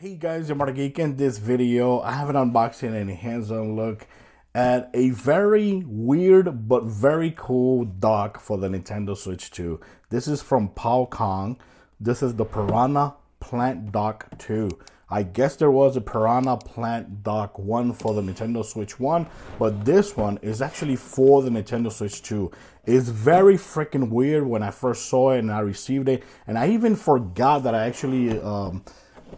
Hey guys, I'm Geek. In this video, I have an unboxing and a hands-on look at a very weird but very cool dock for the Nintendo Switch 2. This is from Kong. This is the Piranha Plant Dock 2. I guess there was a Piranha Plant Dock 1 for the Nintendo Switch 1, but this one is actually for the Nintendo Switch 2. It's very freaking weird when I first saw it and I received it, and I even forgot that I actually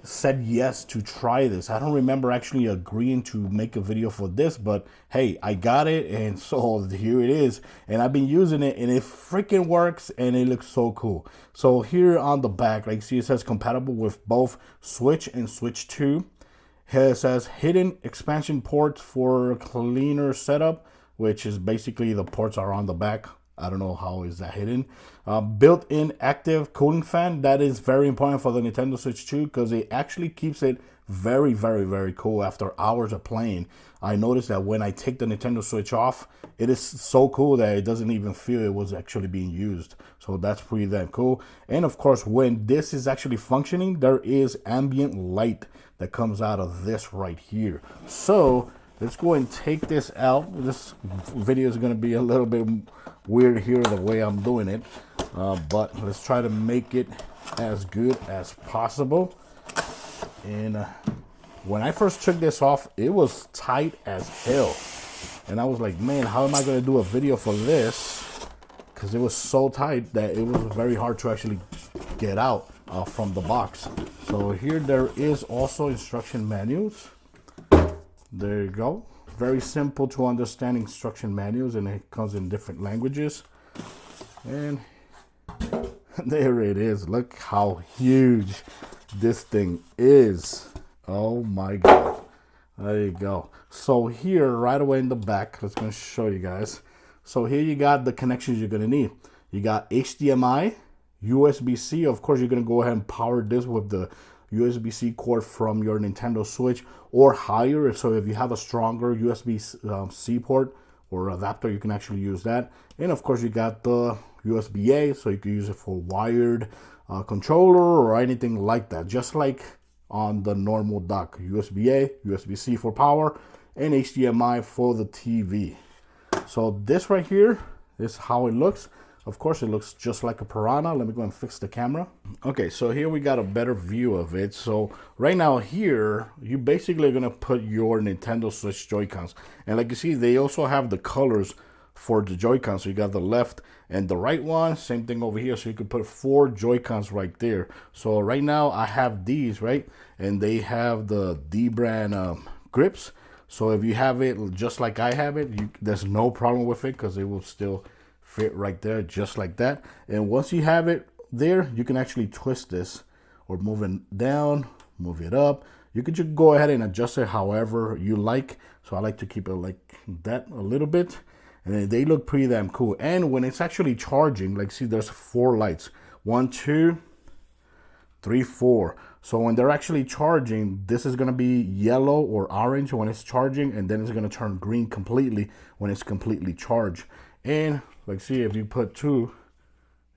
said yes to try this. I don't remember actually agreeing to make a video for this, but hey, I got it, and so here it is, and I've been using it, and it freaking works, and it looks so cool. So here on the back, like, see, it says compatible with both Switch and Switch 2. Here it says hidden expansion ports for cleaner setup, which is basically the ports are on the back. I don't know how is that hidden. Built-in active cooling fan. That is very important for the Nintendo Switch 2 because it actually keeps it very, very, very cool after hours of playing. I noticed that when I take the Nintendo Switch off, it is so cool that it doesn't even feel it was actually being used. So that's pretty damn cool. And of course, when this is actually functioning, there is ambient light that comes out of this right here. So let's go and take this out. This video is going to be a little bit weird here the way I'm doing it, but let's try to make it as good as possible. And when I first took this off, it was tight as hell, and I was like, man, how am I going to do a video for this? Because it was so tight that it was very hard to actually get out from the box. So here there is also instruction manuals. There you go. Very simple to understand instruction manuals, and it comes in different languages. And there it is. Look how huge this thing is. Oh my god. There you go. So here, right away in the back, let's going to show you guys. So here you got the connections you're going to need. You got HDMI, USB-C. Of course, you're going to go ahead and power this with the USB-C cord from your Nintendo Switch or higher. So if you have a stronger USB-C port or adapter, you can actually use that. And of course, you got the USB-A, so you can use it for wired controller or anything like that, just like on the normal dock. USB-A, USB-C for power, and HDMI for the TV. So this right here is how it looks. Of course, it looks just like a Piranha. Let me go and fix the camera. Okay, so here we got a better view of it. So right now here, you basically are going to put your Nintendo Switch Joy-Cons. And like you see, they also have the colors for the Joy-Cons. So you got the left and the right one. Same thing over here. So you can put 4 Joy-Cons right there. So right now I have these, right? And they have the D brand grips. So if you have it just like I have it, there's no problem with it because it will still fit right there just like that. And once you have it there, you can actually twist this or move it down, move it up. You could just go ahead and adjust it however you like. So I like to keep it like that a little bit, and they look pretty damn cool. And when it's actually charging, like, see, there's 4 lights, 1, 2, 3, 4. So when they're actually charging, this is going to be yellow or orange when it's charging, and then it's going to turn green completely when it's completely charged. And like, see, if you put 2,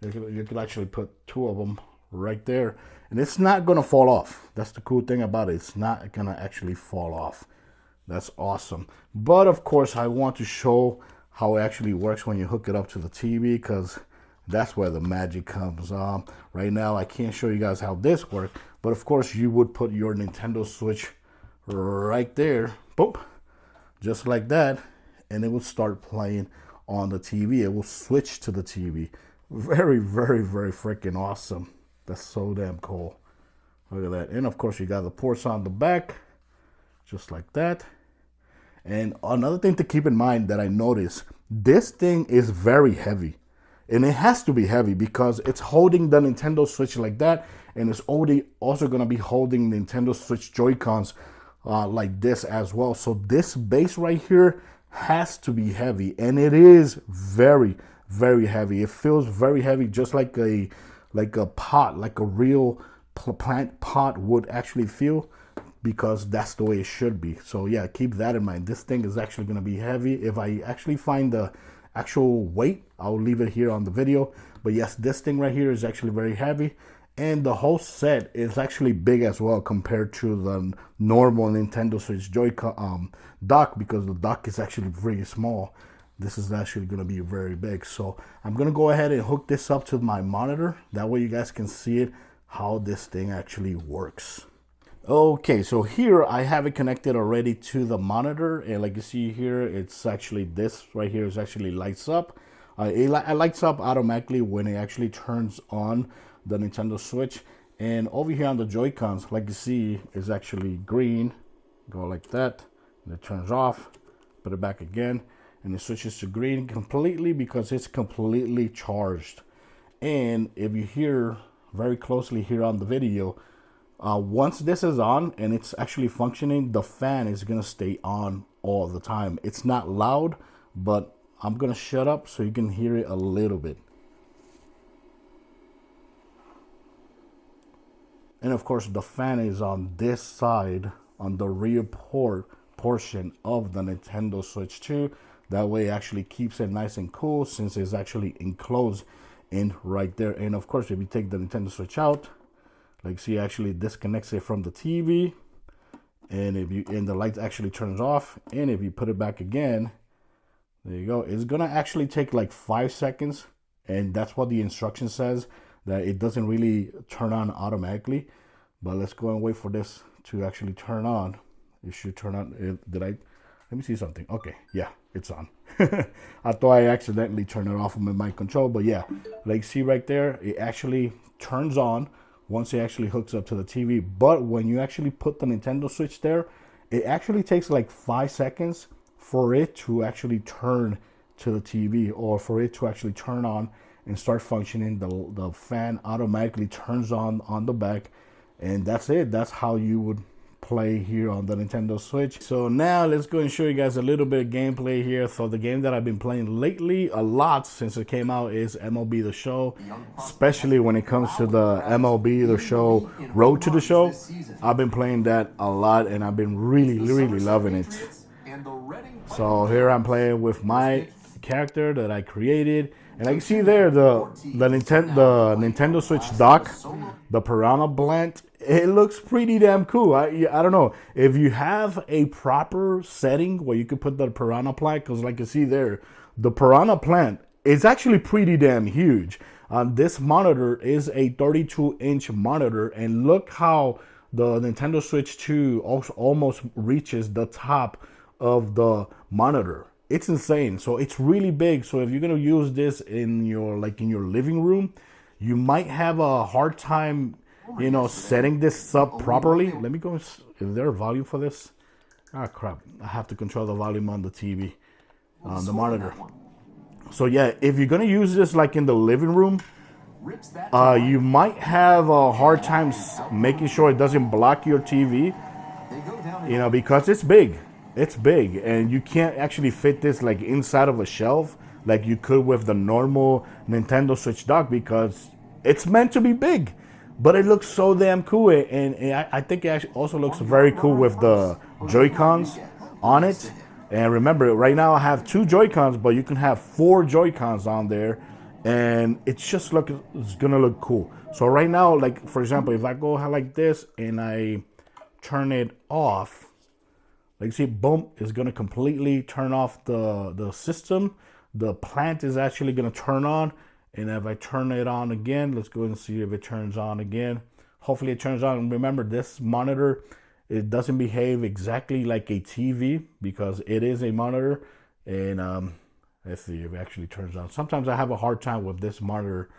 you could actually put 2 of them right there, and it's not gonna fall off. That's the cool thing about it. It's not gonna actually fall off. That's awesome. But of course, I want to show how it actually works when you hook it up to the TV, because that's where the magic comes. Right now, I can't show you guys how this works, but of course, you would put your Nintendo Switch right there, boop, just like that, and it would start playing on the TV. It will switch to the TV. Very, very, very freaking awesome. That's so damn cool. Look at that. And of course, you got the ports on the back, just like that. And another thing to keep in mind that I noticed, this thing is very heavy. And it has to be heavy because it's holding the Nintendo Switch like that. And it's also going to be holding Nintendo Switch Joy-Cons like this as well. So this base right here has to be heavy, and it is very, very heavy. It feels very heavy, just like a pot, like a real plant pot would actually feel, because that's the way it should be. So yeah, keep that in mind. This thing is actually going to be heavy. If I actually find the actual weight, I'll leave it here on the video. But yes, this thing right here is actually very heavy, And the whole set is actually big as well compared to the normal Nintendo Switch Joy-Con dock, because the dock is actually pretty small. This is actually going to be very big. So I'm going to go ahead and hook this up to my monitor. That way you guys can see it, how this thing actually works. Okay, so here I have it connected already to the monitor, and like you see here, it's actually this right here is actually lights up. It lights up automatically when it actually turns on the Nintendo Switch. And over here on the Joy-Cons, like you see, is actually green. Go like that, and it turns off. Put it back again, and it switches to green completely because it's completely charged. And if you hear very closely here on the video, once this is on and it's actually functioning, the fan is gonna stay on all the time. It's not loud, but I'm gonna shut up so you can hear it a little bit. And of course, the fan is on this side, on the rear portion of the Nintendo Switch 2. That way it actually keeps it nice and cool, since it's actually enclosed in right there. And of course, if you take the Nintendo Switch out, like see, actually disconnects it from the TV, and the light actually turns off. And if you put it back again, there you go. It's gonna actually take like 5 seconds, and that's what the instruction says, that it doesn't really turn on automatically. But let's go and wait for this to actually turn on. It should turn on. Let me see something. Okay, yeah, it's on. I thought I accidentally turned it off with my control, but yeah, like see right there, it actually turns on once it actually hooks up to the TV. But when you actually put the Nintendo Switch there, it actually takes like 5 seconds for it to actually turn to the TV, or for it to actually turn on and start functioning. The fan automatically turns on the back, and that's it. That's how you would play here on the Nintendo Switch. So now let's go and show you guys a little bit of gameplay here. So the game that I've been playing lately a lot since it came out is MLB The Show, especially when it comes to the MLB The Show Road to the Show. I've been playing that a lot, and I've been really loving it. So here I'm playing with my character that I created, and I can see there the Nintendo Switch dock, the Piranha plant. It looks pretty damn cool. I don't know if you have a proper setting where you could put the Piranha plant, because like you see there, the Piranha plant is actually pretty damn huge. This monitor is a 32-inch monitor, and look how the Nintendo Switch 2 also almost reaches the top of the monitor. It's insane. So it's really big. So if you're gonna use this in your living room, you might have a hard time, you know, setting this up properly. Let me go. Is there a volume for this? Ah, crap. I have to control the volume on the TV, on the monitor. So yeah, if you're gonna use this like in the living room, you might have a hard time making sure it doesn't block your TV, you know, because it's big. It's big, and you can't actually fit this like inside of a shelf like you could with the normal Nintendo Switch dock, because it's meant to be big. But it looks so damn cool, and I think it actually also looks very cool with the Joy-Cons on it. And remember, right now I have 2 Joy-Cons, but you can have 4 Joy-Cons on there, and it's gonna look cool. So right now, like for example, if I go like this and I turn it off, like see, boom, it's gonna completely turn off the system. The plant is actually gonna turn on, and if I turn it on again, let's go and see if it turns on again. Hopefully it turns on. Remember, this monitor, it doesn't behave exactly like a TV because it is a monitor. And let's see if it actually turns on. Sometimes I have a hard time with this monitor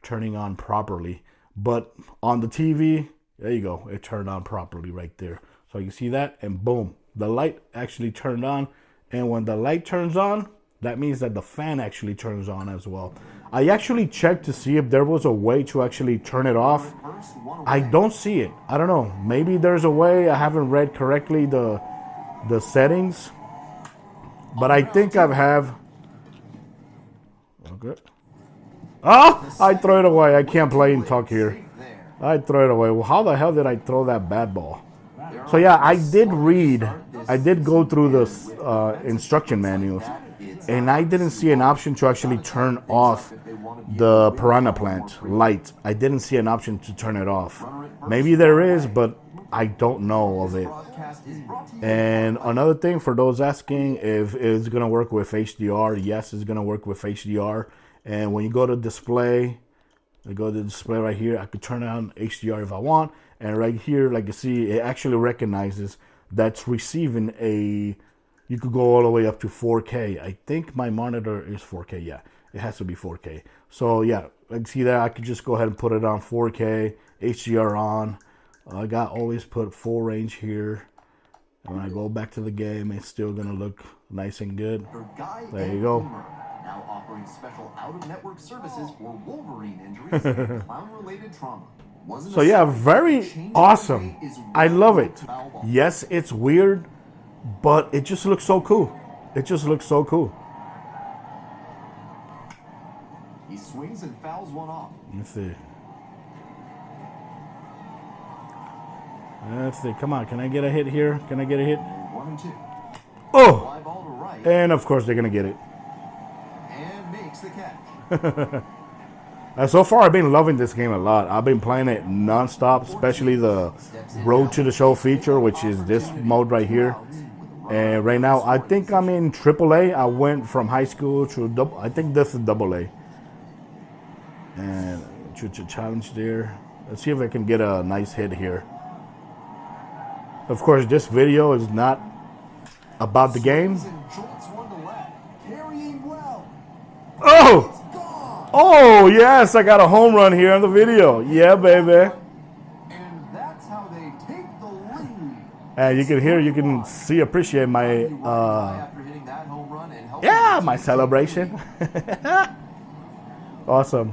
turning on properly, but on the TV, there you go, it turned on properly right there. So you see that, and boom, the light actually turned on. And when the light turns on, that means that the fan actually turns on as well. I actually checked to see if there was a way to actually turn it off. I don't see it. I don't know. Maybe there's a way. I haven't read correctly the settings, but I think I have. Okay. Oh, I throw it away. I can't play and talk here. I throw it away. Well, how the hell did I throw that bad ball? So yeah, I did go through the instruction manuals, and I didn't see an option to actually turn off the Piranha plant light. I didn't see an option to turn it off. Maybe there is, but I don't know of it. And another thing for those asking if it's going to work with HDR, yes, it's going to work with HDR. And when you go to display, I go to the display right here, I could turn on HDR if I want. And right here, like you see, it actually recognizes that's receiving a, you could go all the way up to 4K. I think my monitor is 4K, yeah. It has to be 4K. So yeah, like see that, I could just go ahead and put it on 4K, HDR on. I got always put full range here. And when I go back to the game, it's still gonna look nice and good. There you go. Now offering special out-of-network services for Wolverine injuries and clown-related trauma. So yeah, very awesome. I love it. Yes, it's weird, but it just looks so cool. It just looks so cool. He swings and fouls one off. Let's see. Let's see. Come on, can I get a hit here? Can I get a hit? 1 and 2. Oh! Fly ball to right. And of course they're gonna get it. And makes the catch. So far, I've been loving this game a lot. I've been playing it non-stop, especially the Road to the Show feature, which is this mode right here. And right now, I think I'm in AAA. I went from high school to I think this is AA. And challenge there. Let's see if I can get a nice hit here. Of course, this video is not about the game. Oh! Oh, yes, I got a home run here on the video. Yeah, baby. And that's how they take the lead. And you can hear, you can see, appreciate my, yeah, my celebration. Awesome.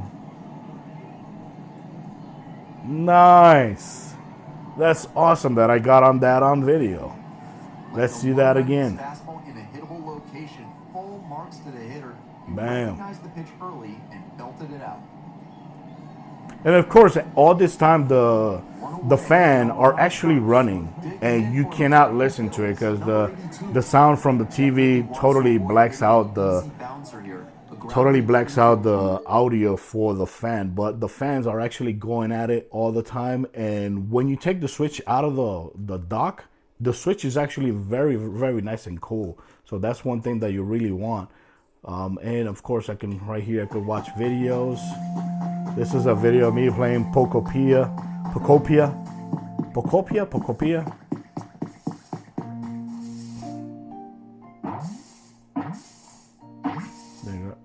Nice. That's awesome that I got on that on video. Let's see that again. Fastball in a hittable location, full marks to the hitter. Bam. Recognized the pitch early and belted it out. And of course, all this time the fan are actually running, and you cannot listen to it because the sound from the TV totally blacks out the audio for the fan. But the fans are actually going at it all the time. And when you take the switch out of the dock, the switch is actually very, very nice and cool. So that's one thing that you really want. And of course, I can right here, I could watch videos. This is a video of me playing Pocopia. There you go.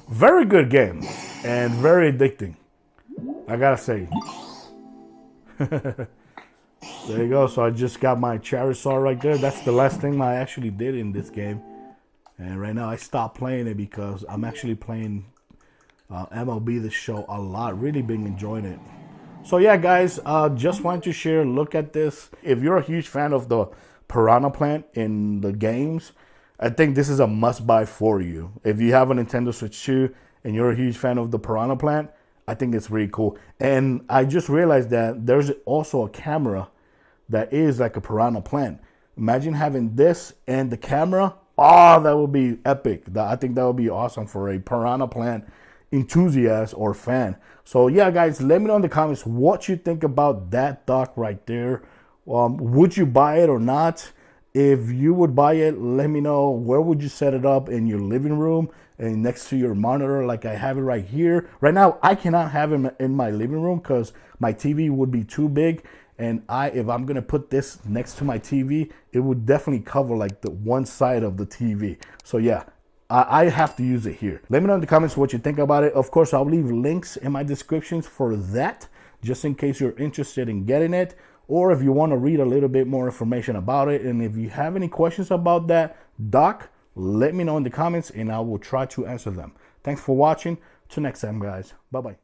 Very good game and very addicting, I gotta say. There you go. So I just got my Charizard right there. That's the last thing I actually did in this game. And right now I stopped playing it because I'm actually playing MLB The Show a lot. Really been enjoying it. So yeah, guys, just wanted to share. Look at this. If you're a huge fan of the Piranha plant in the games, I think this is a must-buy for you. If you have a Nintendo Switch 2 and you're a huge fan of the Piranha plant, I think it's really cool. And I just realized that there's also a camera that is like a Piranha plant. Imagine having this and the camera. Oh, that would be epic. I think that would be awesome for a Piranha plant enthusiast or fan. So yeah, guys, let me know in the comments what you think about that dock right there. Would you buy it or not? If you would buy it, let me know. Where would you set it up? In your living room and next to your monitor, like I have it right here. Right now, I cannot have it in my living room because my TV would be too big. And if I'm gonna put this next to my TV, it would definitely cover like the one side of the TV. So yeah, I have to use it here. Let me know in the comments what you think about it. Of course, I'll leave links in my descriptions for that, just in case you're interested in getting it, or if you want to read a little bit more information about it. And if you have any questions about that dock, let me know in the comments and I will try to answer them. Thanks for watching. Till next time, guys. Bye-bye.